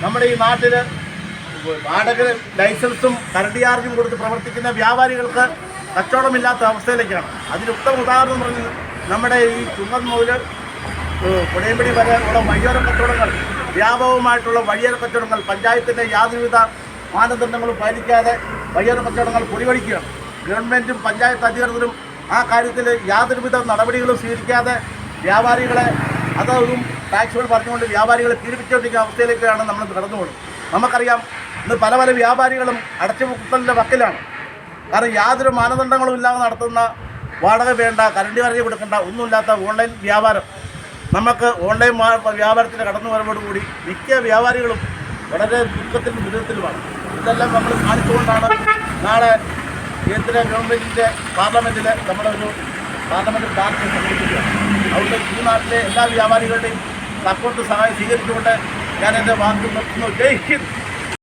നമ്മുടെ ഈ നാട്ടിൽ വാടക ലൈസൻസും കറണ്ട് ചാർജും കൊടുത്ത് പ്രവർത്തിക്കുന്ന വ്യാപാരികൾക്ക് കച്ചവടമില്ലാത്ത അവസ്ഥയിലേക്കാണ്. അതിന് ഉത്തമ ഉദാഹരണം എന്ന് പറഞ്ഞത് നമ്മുടെ ഈ ചുങ്കം മുതൽ പുടയമ്പടി വരെ ഉള്ള വഴിയോര കച്ചവടങ്ങൾ, വ്യാപകമായിട്ടുള്ള വഴിയോര കച്ചവടങ്ങൾ പഞ്ചായത്തിൻ്റെ യാതൊരുവിധ മാനദണ്ഡങ്ങളും പാലിക്കാതെ വഴിയോര കച്ചവടങ്ങൾ പൊടിപടിക്കുകയാണ്. ഗവൺമെൻറ്റും പഞ്ചായത്ത് അധികൃതരും ആ കാര്യത്തിൽ യാതൊരുവിധ നടപടികളും സ്വീകരിക്കാതെ വ്യാപാരികളെ അതും ടാക്സുകൾ പറഞ്ഞുകൊണ്ട് വ്യാപാരികളെ പീഡിപ്പിച്ചുകൊണ്ടിരിക്കുന്ന അവസ്ഥയിലേക്കാണ് നമ്മൾ കടന്നുപോകുന്നത്. നമുക്കറിയാം, ഇന്ന് പല പല വ്യാപാരികളും അടച്ചുപൂട്ടലിൻ്റെ വക്കിലാണ്. കാരണം യാതൊരു മാനദണ്ഡങ്ങളും ഇല്ലാതെ നടത്തുന്ന, വാടക വേണ്ട, കറണ്ട് ചാർജ് കൊടുക്കേണ്ട, ഒന്നുമില്ലാത്ത ഓൺലൈൻ വ്യാപാരം. നമുക്ക് ഓൺലൈൻ വ്യാപാരത്തിന് കടന്നു വരവോടുകൂടി മിക്ക വ്യാപാരികളും വളരെ ദുഃഖത്തിലും ദുരിതത്തിലുമാണ്. ഇതെല്ലാം നമ്മൾ കാണിച്ചുകൊണ്ടാണ് നാളെ കേന്ദ്ര ഗവൺമെൻറ്റിൻ്റെ പാർലമെൻറ്റിൽ നമ്മളൊരു പാർലമെൻറ്റ് ചാർജ് സംഘടിപ്പിക്കുക. അതുകൊണ്ട് ഈ നാട്ടിലെ എല്ലാ വ്യാപാരികളുടെയും സപ്പോർട്ട് സഹായം സ്വീകരിച്ചുകൊണ്ട് ഞാൻ എൻ്റെ വാക്ക് നിർത്തുന്നു. ജയ് ഹിന്ദ്.